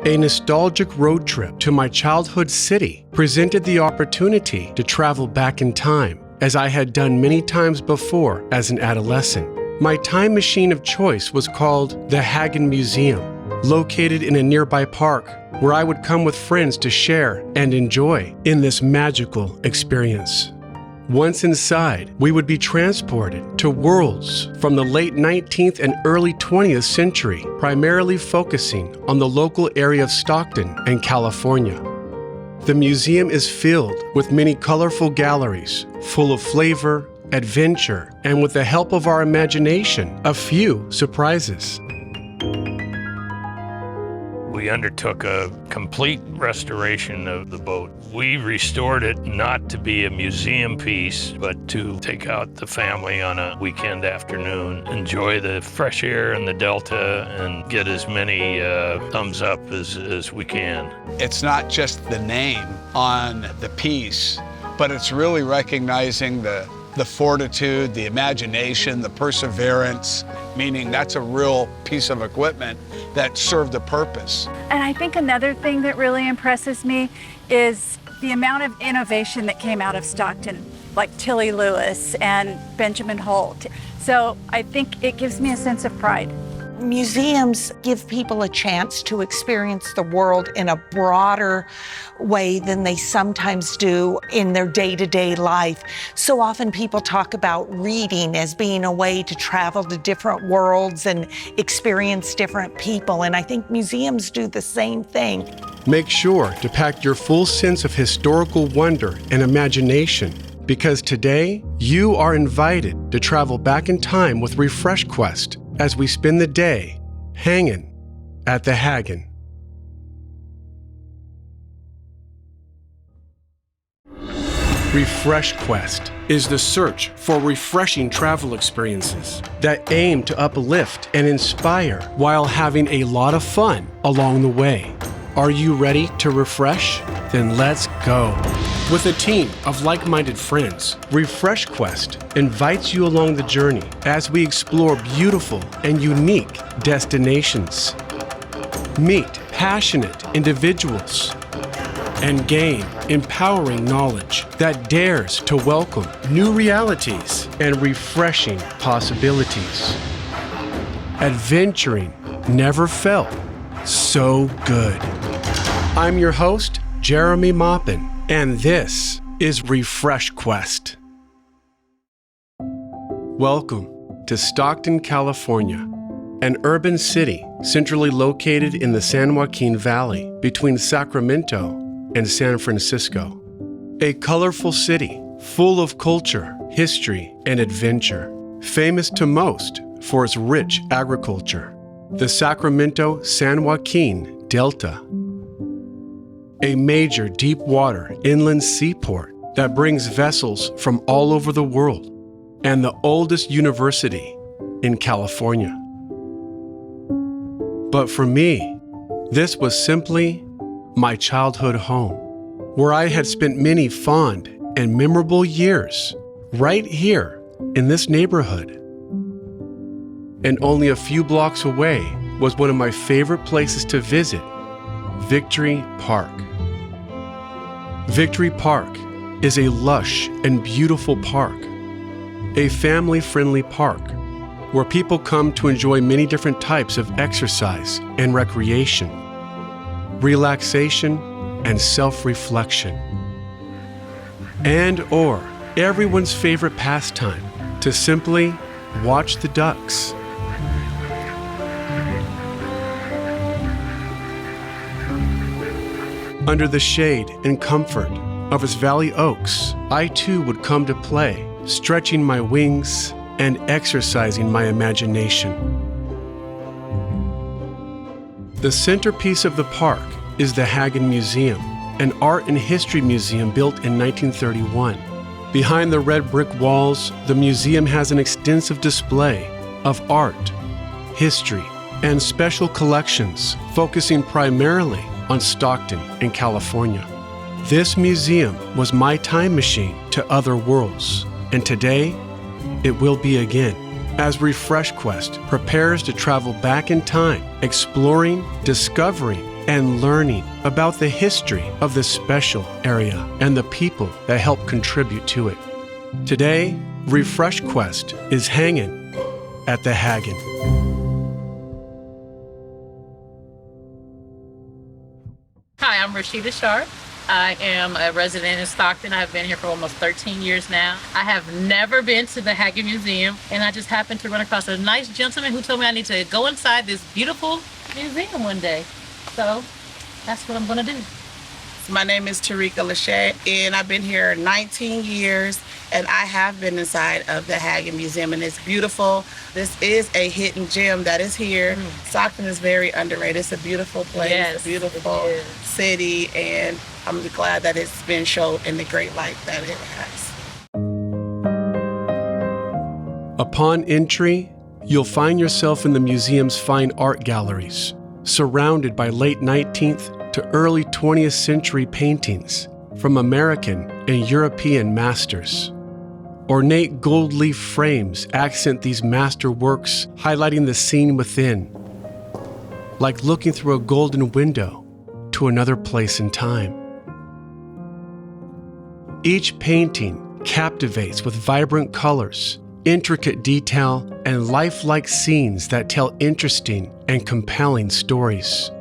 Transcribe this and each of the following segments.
A nostalgic road trip to my childhood city presented the opportunity to travel back in time, as I had done many times before as an adolescent. My time machine of choice was called the Haggin Museum, located in a nearby park where I would come with friends to share and enjoy in this magical experience. Once inside, we would be transported to worlds from the late 19th and early 20th century, primarily focusing on the local area of Stockton and California. The museum is filled with many colorful galleries, full of flavor, adventure, and with the help of our imagination, a few surprises. We undertook a complete restoration of the boat. We restored it not to be a museum piece, but to take out the family on a weekend afternoon, enjoy the fresh air in the Delta, and get as many thumbs up as we can. It's not just the name on the piece, but it's really recognizing the fortitude, the imagination, the perseverance, meaning that's a real piece of equipment that served a purpose. And I think another thing that really impresses me is the amount of innovation that came out of Stockton, like Tilly Lewis and Benjamin Holt. So I think it gives me a sense of pride. Museums give people a chance to experience the world in a broader way than they sometimes do in their day-to-day life. So often people talk about reading as being a way to travel to different worlds and experience different people, and I think museums do the same thing. Make sure to pack your full sense of historical wonder and imagination, because today you are invited to travel back in time with Refresh Quest as we spend the day hanging at the Haggin. Refresh Quest is the search for refreshing travel experiences that aim to uplift and inspire while having a lot of fun along the way. Are you ready to refresh? Then let's go. With a team of like-minded friends, Refresh Quest invites you along the journey as we explore beautiful and unique destinations. Meet passionate individuals and gain empowering knowledge that dares to welcome new realities and refreshing possibilities. Adventuring never felt so good. I'm your host, Jeremy Maupin, and this is Refresh Quest. Welcome to Stockton, California, an urban city centrally located in the San Joaquin Valley between Sacramento and San Francisco. A colorful city full of culture, history, and adventure, famous to most for its rich agriculture. The Sacramento-San Joaquin Delta, a major deep-water inland seaport that brings vessels from all over the world, and the oldest university in California. But for me, this was simply my childhood home, where I had spent many fond and memorable years right here in this neighborhood. And only a few blocks away was one of my favorite places to visit, Victory Park. Victory Park is a lush and beautiful park, a family-friendly park where people come to enjoy many different types of exercise and recreation, relaxation, and self-reflection, and/or everyone's favorite pastime, to simply watch the ducks. Under the shade and comfort of its valley oaks, I too would come to play, stretching my wings and exercising my imagination. The centerpiece of the park is the Haggin Museum, an art and history museum built in 1931. Behind the red brick walls, the museum has an extensive display of art, history, and special collections focusing primarily on Stockton in California. This museum was my time machine to other worlds, and today it will be again, as Refresh Quest prepares to travel back in time, exploring, discovering, and learning about the history of this special area and the people that help contribute to it. Today, Refresh Quest is hanging at the Haggin. Hi, I'm Rashida Sharp. I am a resident in Stockton. I've been here for almost 13 years now. I have never been to the Haggin Museum, and I just happened to run across a nice gentleman who told me I need to go inside this beautiful museum one day. So that's what I'm gonna do. My name is Tarika Lachey, and I've been here 19 years, and I have been inside of the Haggin Museum, and it's beautiful. This is a hidden gem that is here. Stockton is very underrated. It's a beautiful place, Yes, a beautiful city, and I'm glad that it's been shown in the great light that it has. Upon entry, you'll find yourself in the museum's fine art galleries, surrounded by late 19th to early 20th century paintings from American and European masters. Ornate gold leaf frames accent these master works, highlighting the scene within, like looking through a golden window to another place in time. Each painting captivates with vibrant colors, intricate detail, and lifelike scenes that tell interesting and compelling stories.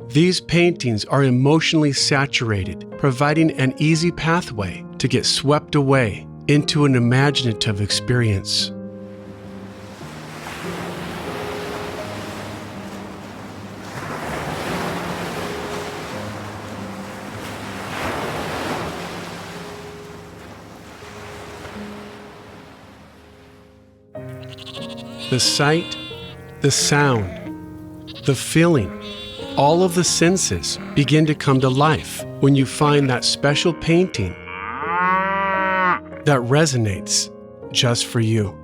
These paintings are emotionally saturated, providing an easy pathway to get swept away into an imaginative experience. The sight, the sound, the feeling, all of the senses begin to come to life when you find that special painting that resonates just for you.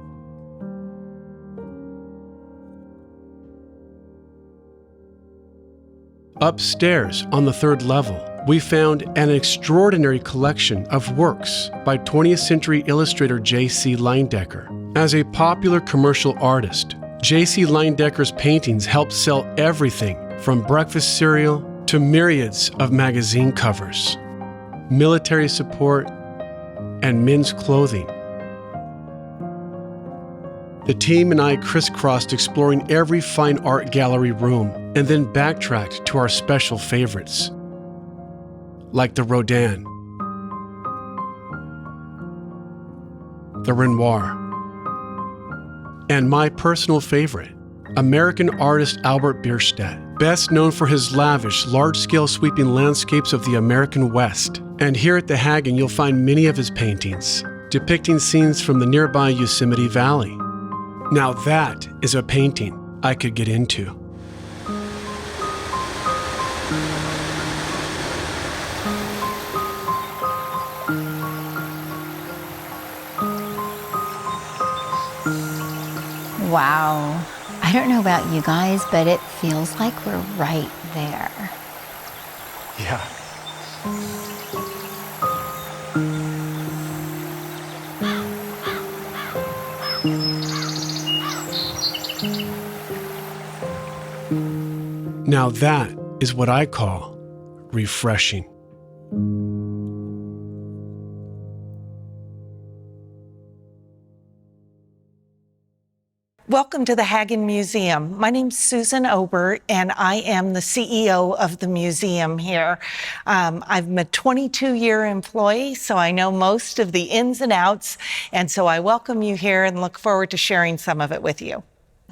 Upstairs on the third level, we found an extraordinary collection of works by 20th century illustrator J.C. Leyendecker. As a popular commercial artist, J.C. Leyendecker's paintings helped sell everything from breakfast cereal to myriads of magazine covers, military support, and men's clothing. The team and I crisscrossed exploring every fine art gallery room and then backtracked to our special favorites, like the Rodin, the Renoir, and my personal favorite, American artist Albert Bierstadt, best known for his lavish, large-scale sweeping landscapes of the American West. And here at the Haggin, you'll find many of his paintings, depicting scenes from the nearby Yosemite Valley. Now that is a painting I could get into. Wow. I don't know about you guys, but it feels like we're right there. Yeah. Now that is what I call refreshing. Welcome to the Haggin Museum. My name's Susan Obert, and I am the CEO of the museum here. I'm a 22-year employee, so I know most of the ins and outs, and so I welcome you here and look forward to sharing some of it with you.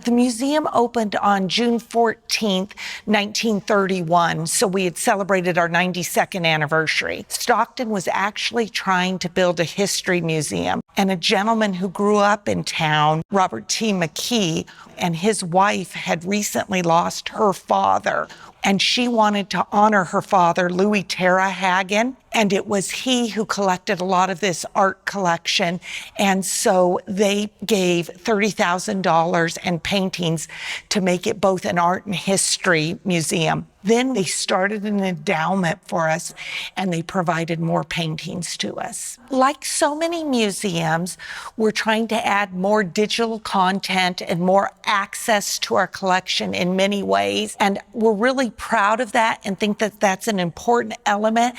The museum opened on June 14th, 1931, so we had celebrated our 92nd anniversary. Stockton was actually trying to build a history museum, and a gentleman who grew up in town, Robert T. McKee, and his wife had recently lost her father, and she wanted to honor her father, Louis Terra Haggin, and it was he who collected a lot of this art collection, and so they gave $30,000 and paintings to make it both an art and history museum. Then they started an endowment for us and they provided more paintings to us. Like so many museums, we're trying to add more digital content and more access to our collection in many ways. And we're really proud of that and think that that's an important element.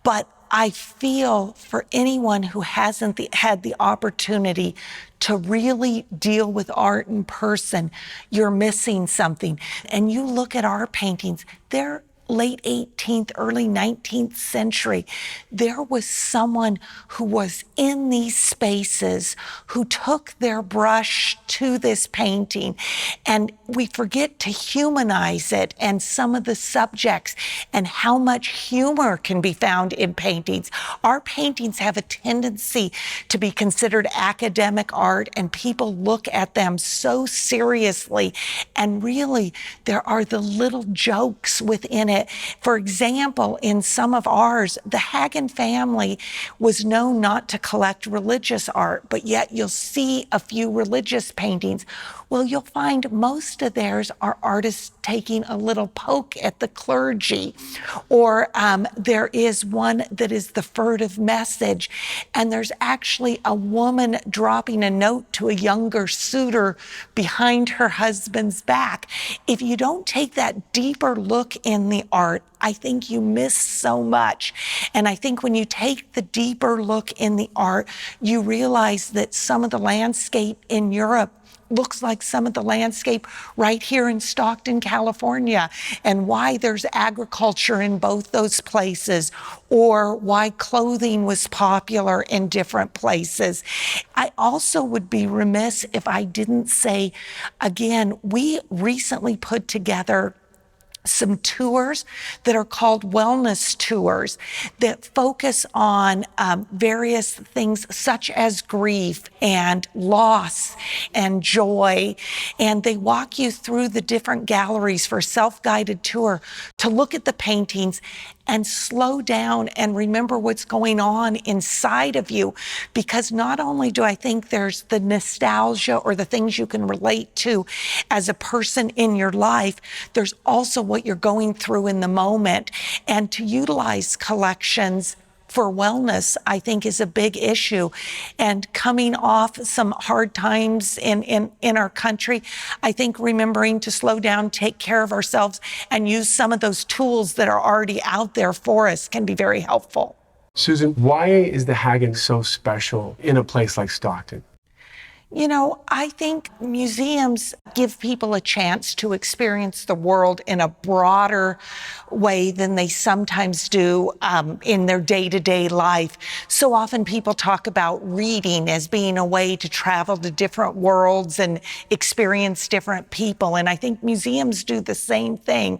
But I feel for anyone who hasn't had the opportunity to really deal with art in person, you're missing something. And you look at our paintings, they're late 18th, early 19th century. There was someone who was in these spaces who took their brush to this painting. And we forget to humanize it and some of the subjects and how much humor can be found in paintings. Our paintings have a tendency to be considered academic art, and people look at them so seriously. And really, there are the little jokes within it. For example, in some of ours, the Haggin family was known not to collect religious art, but yet you'll see a few religious paintings. Well, you'll find most of theirs are artists taking a little poke at the clergy. Or there is one that is the furtive message, and there's actually a woman dropping a note to a younger suitor behind her husband's back. If you don't take that deeper look in the art, I think you miss so much. And I think when you take the deeper look in the art, you realize that some of the landscape in Europe looks like some of the landscape right here in Stockton, California, and why there's agriculture in both those places, or why clothing was popular in different places. I also would be remiss if I didn't say, again, we recently put together some tours that are called wellness tours that focus on various things such as grief and loss and joy. And they walk you through the different galleries for a self-guided tour to look at the paintings and slow down and remember what's going on inside of you. Because not only do I think there's the nostalgia or the things you can relate to as a person in your life, there's also what you're going through in the moment. And to utilize collections for wellness, I think, is a big issue. And coming off some hard times in our country, I think remembering to slow down, take care of ourselves, and use some of those tools that are already out there for us can be very helpful. Susan, why is the Haggin so special in a place like Stockton? You know, I think museums give people a chance to experience the world in a broader way than they sometimes do in their day-to-day life. So often people talk about reading as being a way to travel to different worlds and experience different people. And I think museums do the same thing.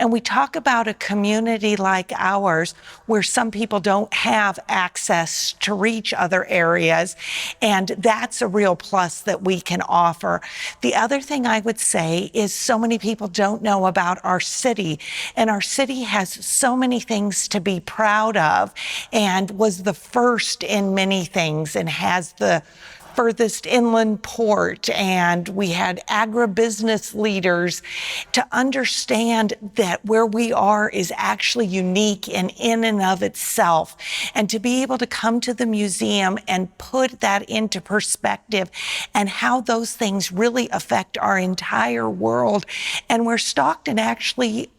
And we talk about a community like ours where some people don't have access to reach other areas. And that's a real plus that we can offer. The other thing I would say is so many people don't know about our city, and our city has so many things to be proud of and was the first in many things and has the furthest inland port, and we had agribusiness leaders to understand that where we are is actually unique and in and of itself. And to be able to come to the museum and put that into perspective and how those things really affect our entire world, and where Stockton actually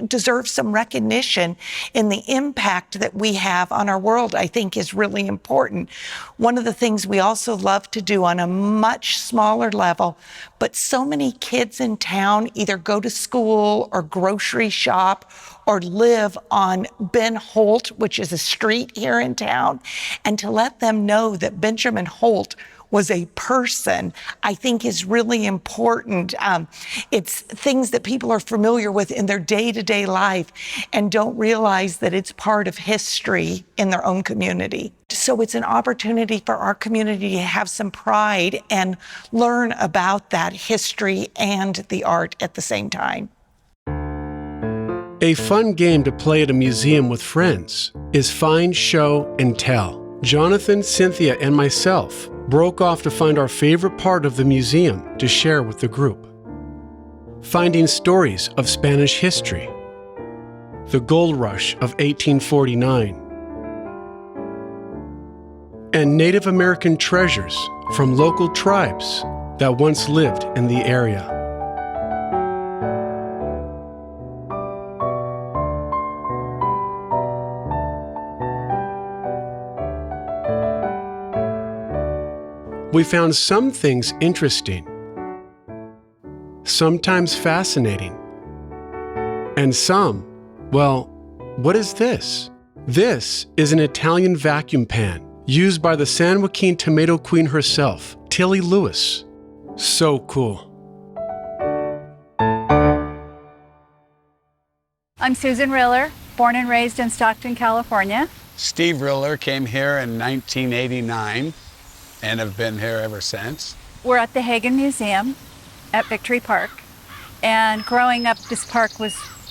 deserves some recognition in the impact that we have on our world, I think is really important. One of the things we also love to do on a much smaller level, but so many kids in town either go to school or grocery shop or live on Ben Holt, which is a street here in town, and to let them know that Benjamin Holt was a person, I think is really important. It's things that people are familiar with in their day-to-day life and don't realize that it's part of history in their own community. So it's an opportunity for our community to have some pride and learn about that history and the art at the same time. A fun game to play at a museum with friends is Find, Show, and Tell. Jonathan, Cynthia, and myself broke off to find our favorite part of the museum to share with the group. Finding stories of Spanish history, the gold rush of 1849, and Native American treasures from local tribes that once lived in the area. We found some things interesting, sometimes fascinating, and some, well, what is this? This is an Italian vacuum pan used by the San Joaquin tomato queen herself, Tilly Lewis. So cool. I'm Susan Riller, born and raised in Stockton, California. Steve Riller came here in 1989 and have been here ever since. We're at the Haggin Museum at Victory Park. And growing up, this park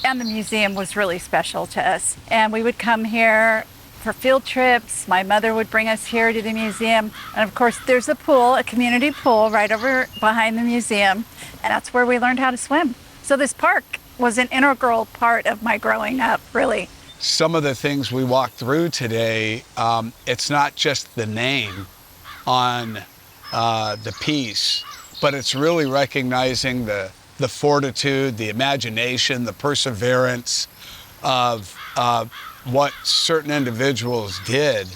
and the museum was really special to us. And we would come here for field trips. My mother would bring us here to the museum. And of course, there's a pool, a community pool right over behind the museum. And that's where we learned how to swim. So this park was an integral part of my growing up, really. Some of the things we walked through today, it's not just the name on the piece, but it's really recognizing the fortitude, the imagination, the perseverance of what certain individuals did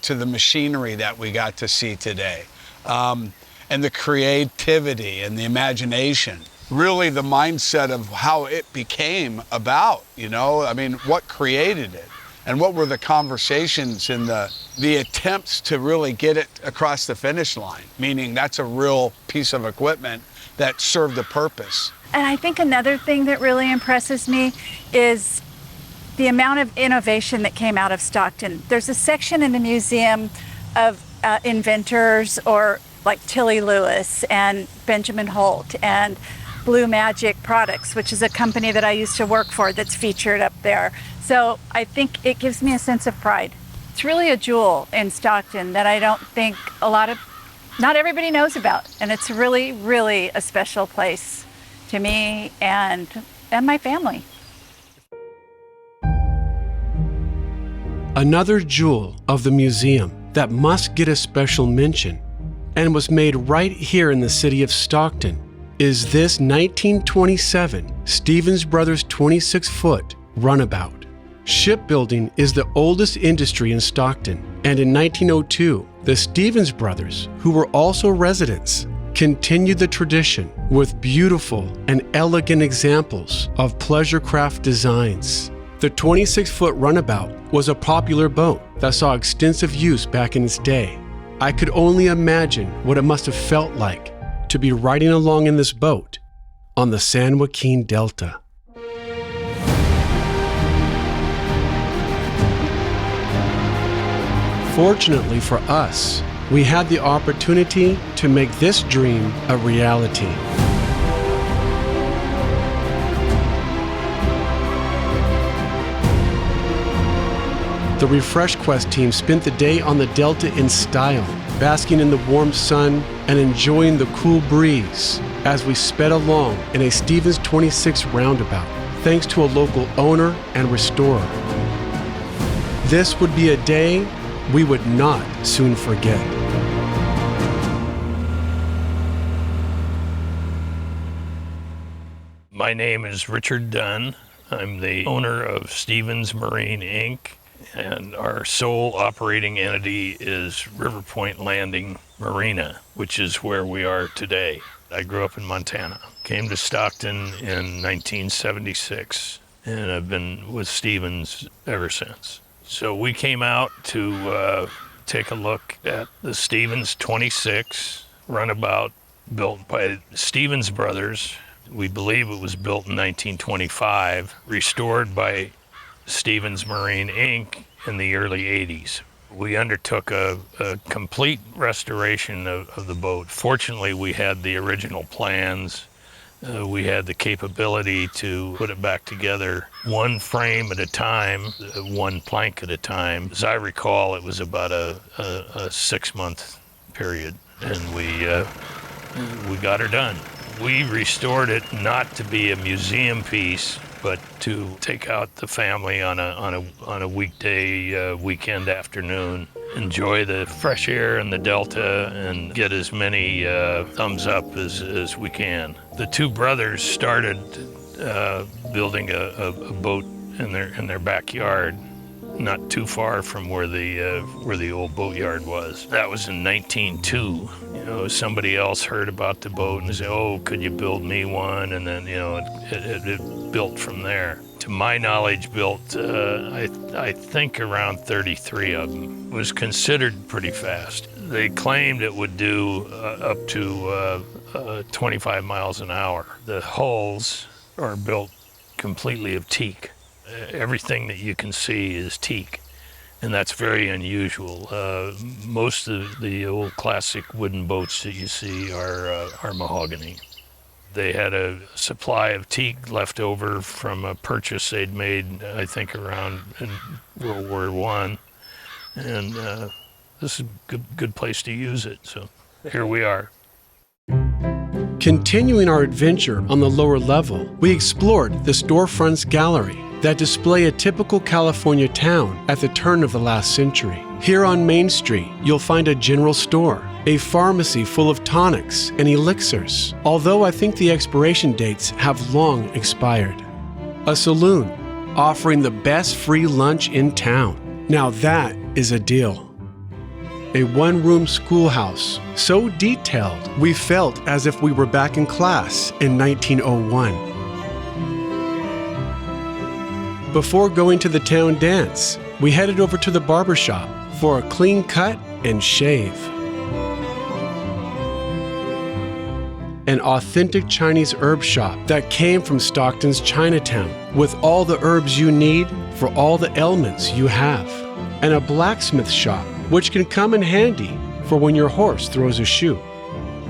to the machinery that we got to see today. And the creativity and the imagination, really the mindset of how it became about, I mean, what created it? And what were the conversations and the attempts to really get it across the finish line? Meaning that's a real piece of equipment that served a purpose. And I think another thing that really impresses me is the amount of innovation that came out of Stockton. There's a section in the museum of inventors, or like Tilly Lewis and Benjamin Holt and Blue Magic Products, which is a company that I used to work for that's featured up there. So I think it gives me a sense of pride. It's really a jewel in Stockton that I don't think not everybody knows about. And it's really, really a special place to me and my family. Another jewel of the museum that must get a special mention and was made right here in the city of Stockton is this 1927 Stevens Brothers 26-foot runabout. Shipbuilding is the oldest industry in Stockton, and in 1902, the Stevens Brothers, who were also residents, continued the tradition with beautiful and elegant examples of pleasure craft designs. The 26-foot runabout was a popular boat that saw extensive use back in its day. I could only imagine what it must have felt like to be riding along in this boat on the San Joaquin Delta. Fortunately for us, we had the opportunity to make this dream a reality. The Refresh Quest team spent the day on the Delta in style, basking in the warm sun and enjoying the cool breeze as we sped along in a Stevens 26 roundabout, thanks to a local owner and restorer. This would be a day we would not soon forget. My name is Richard Dunn. I'm the owner of Stevens Marine, Inc., and our sole operating entity is River Point Landing Marina, which is where we are today. I grew up in Montana, came to Stockton in 1976, and I've been with Stevens ever since. So we came out to take a look at the Stevens 26 runabout built by Stevens Brothers. We believe it was built in 1925, restored by Stevens Marine, Inc. in the early 80s. We undertook a complete restoration of the boat. Fortunately, we had the original plans. We had the capability to put it back together one frame at a time, one plank at a time. As I recall, it was about a 6-month period, and we got her done. We restored it not to be a museum piece, but to take out the family on a weekday, weekend afternoon, enjoy the fresh air in the Delta, and get as many thumbs up as we can. The two brothers started building a boat in their backyard, not too far from where the old boatyard was. That was in 1902. You know, somebody else heard about the boat and said, "Oh, could you build me one?" And then, you know, it built from there. To my knowledge, built I think around 33 of them. It was considered pretty fast. They claimed it would do up to 25 miles an hour. The hulls are built completely of teak. Everything that you can see is teak, and that's very unusual. Most of the old classic wooden boats that you see are mahogany. They had a supply of teak left over from a purchase they'd made, I think, around in World War I, and this is a good place to use it, so here we are. Continuing our adventure on the lower level, we explored the storefronts gallery that display a typical California town at the turn of the last century. Here on Main Street, you'll find a general store, a pharmacy full of tonics and elixirs, although I think the expiration dates have long expired. A saloon offering the best free lunch in town. Now that is a deal. A one-room schoolhouse, so detailed we felt as if we were back in class in 1901. Before going to the town dance, we headed over to the barber shop for a clean cut and shave. An authentic Chinese herb shop that came from Stockton's Chinatown, with all the herbs you need for all the ailments you have. And a blacksmith shop, which can come in handy for when your horse throws a shoe.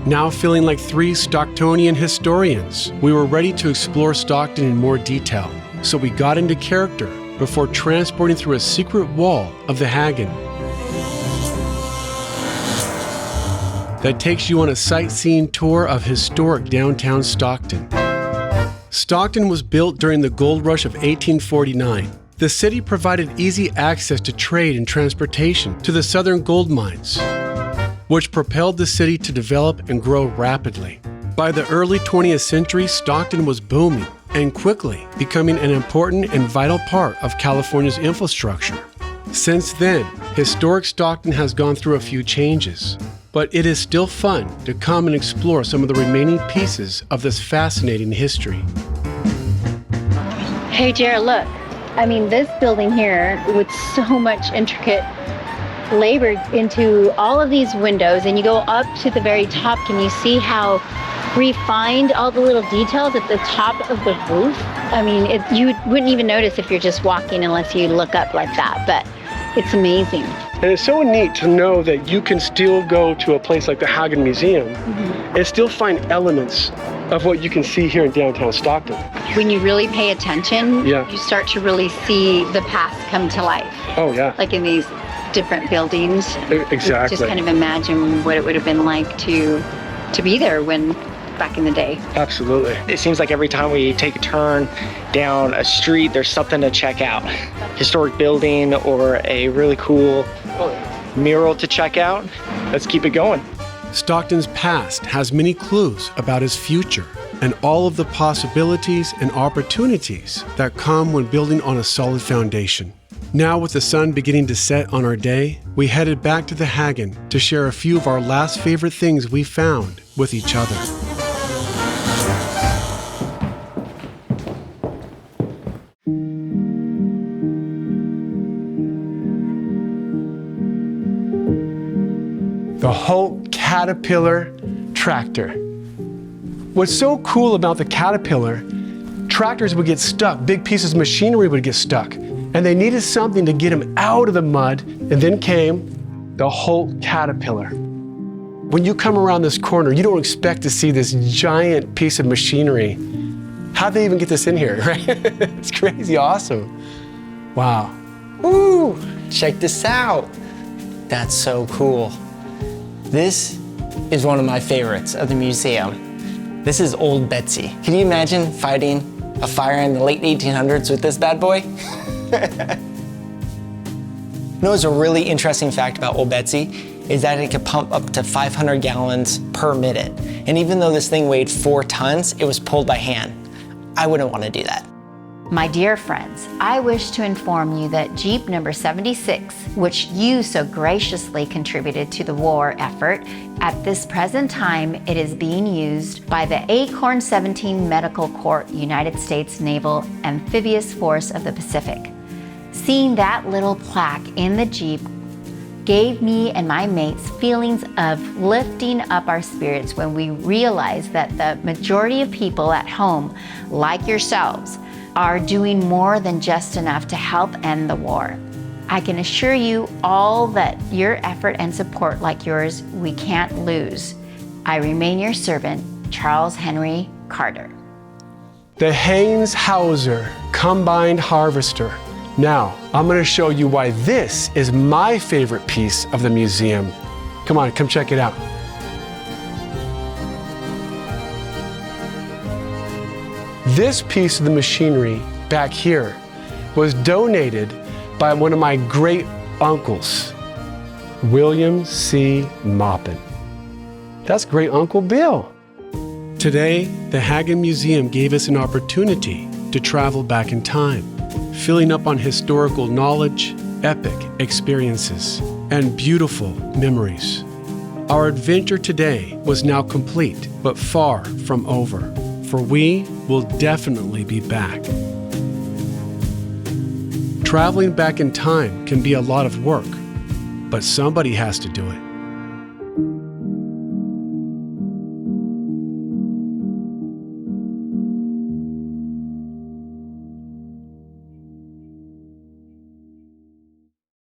Now feeling like three Stocktonian historians, we were ready to explore Stockton in more detail. So we got into character before transporting through a secret wall of the Haggin that takes you on a sightseeing tour of historic downtown Stockton. Stockton was built during the gold rush of 1849. The city provided easy access to trade and transportation to the southern gold mines, which propelled the city to develop and grow rapidly. By the early 20th century, Stockton was booming and quickly becoming an important and vital part of California's infrastructure. Since then, historic Stockton has gone through a few changes, but it is still fun to come and explore some of the remaining pieces of this fascinating history. Hey, Jared, look. I mean, this building here with so much intricate labor into all of these windows, and you go up to the very top, can you see how refined all the little details at the top of the roof? I mean, you wouldn't even notice if you're just walking unless you look up like that, but it's amazing. And it's so neat to know that you can still go to a place like the Haggin Museum and still find elements of what you can see here in downtown Stockton. When you really pay attention, you start to really see the past come to life. Oh, yeah. Like in these different buildings. Exactly. Just kind of imagine what it would have been like to be there when back in the day. Absolutely. It seems like every time we take a turn down a street, there's something to check out. Historic building or a really cool mural to check out. Let's keep it going. Stockton's past has many clues about his future and all of the possibilities and opportunities that come when building on a solid foundation. Now, with the sun beginning to set on our day, we headed back to the Haggin to share a few of our last favorite things we found with each other. The Holt Caterpillar tractor. What's so cool about the Caterpillar, tractors would get stuck, big pieces of machinery would get stuck, and they needed something to get them out of the mud, and then came the Holt Caterpillar. When you come around this corner, you don't expect to see this giant piece of machinery. How'd they even get this in here, right? It's crazy awesome. Wow. Ooh, check this out. That's so cool. This is one of my favorites of the museum. This is Old Betsy. Can you imagine fighting a fire in the late 1800s with this bad boy. You know what's a really interesting fact about Old Betsy is that it could pump up to 500 gallons per minute. And even though this thing weighed 4 tons, it was pulled by hand. I wouldn't want to do that. My dear friends, I wish to inform you that Jeep number 76, which you so graciously contributed to the war effort, at this present time it is being used by the Acorn 17 Medical Corps, United States Naval Amphibious Force of the Pacific. Seeing that little plaque in the Jeep gave me and my mates feelings of lifting up our spirits when we realized that the majority of people at home, like yourselves, are doing more than just enough to help end the war. I can assure you all that your effort and support like yours, we can't lose. I remain your servant, Charles Henry Carter. The Haynes Hauser Combined Harvester. Now, I'm going to show you why this is my favorite piece of the museum. Come on, come check it out. This piece of the machinery back here was donated by one of my great uncles, William C. Maupin. That's great Uncle Bill. Today, the Haggin Museum gave us an opportunity to travel back in time, filling up on historical knowledge, epic experiences, and beautiful memories. Our adventure today was now complete, but far from over, for we will definitely be back. Traveling back in time can be a lot of work, but somebody has to do it.